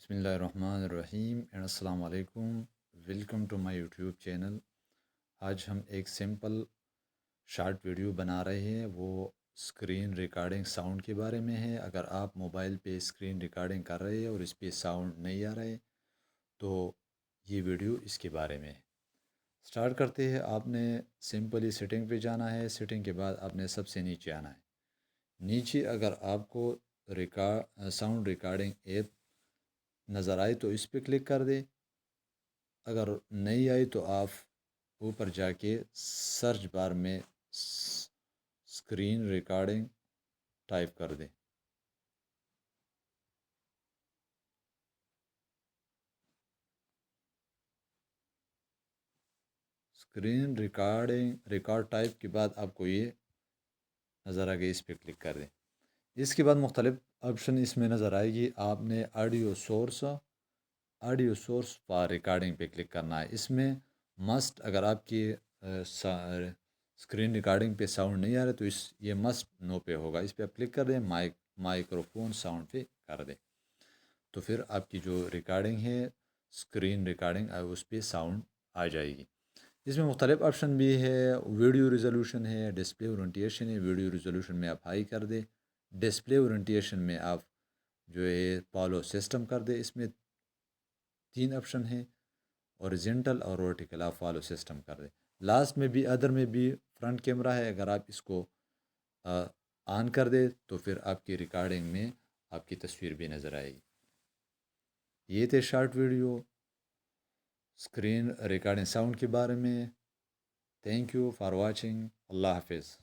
بسم اللہ الرحمن الرحیم اینڈ السلام علیکم. Welcome to my YouTube channel. آج ہم ایک سمپل شارٹ ویڈیو بنا رہے ہیں. وہ اسکرین ریکارڈنگ ساؤنڈ کے بارے میں ہے. اگر آپ موبائل پہ اسکرین ریکارڈنگ کر رہے ہیں اور اس پہ ساؤنڈ نہیں آ رہے تو یہ ویڈیو اس کے بارے میں ہے. سٹارٹ کرتے ہیں. آپ نے سمپلی سیٹنگ پہ جانا ہے. سیٹنگ کے بعد آپ نے سب سے نیچے آنا ہے. نیچے اگر آپ کو ساؤنڈ ریکارڈنگ ایپ نظر آئے تو اس پہ کلک کر دے. اگر نہیں آئی تو آپ اوپر جا کے سرچ بار میں اسکرین ریکارڈنگ ٹائپ کر دیں. اسکرین ریکارڈ ٹائپ کے بعد آپ کو یہ نظر آ گئی. اس پہ کلک کر دیں. اس کے بعد مختلف آپشن اس میں نظر آئے گی. آپ نے آڈیو سورس فار ریکارڈنگ پہ کلک کرنا ہے. اس میں مسٹ اگر آپ کی اسکرین ریکارڈنگ پہ ساؤنڈ نہیں آ رہا تو یہ مسٹ نو پہ ہوگا. اس پہ آپ کلک کر دیں. مائکروفون ساؤنڈ پہ کر دیں تو پھر آپ کی جو ریکارڈنگ ہے اسکرین ریکارڈنگ اس پہ ساؤنڈ آ جائے گی. اس میں مختلف آپشن بھی ہے. ویڈیو ریزولوشن ہے, ڈسپلے اورینٹیشن ہے. ویڈیو ریزولوشن میں آپ ہائی کر دیں. ڈسپلے اورینٹیشن میں آپ جو ہے پالو سسٹم کر دیں. اس میں 3 آپشن ہیں. اوریزنٹل اور ورٹیکل آپ فالو سسٹم کر دیں. لاسٹ میں بھی ادر میں بھی فرنٹ کیمرہ ہے. اگر آپ اس کو آن کر دیں تو پھر آپ کی ریکارڈنگ میں آپ کی تصویر بھی نظر آئے گی. یہ تھے short video screen recording sound کے بارے میں. Thank you for watching. Allah حافظ.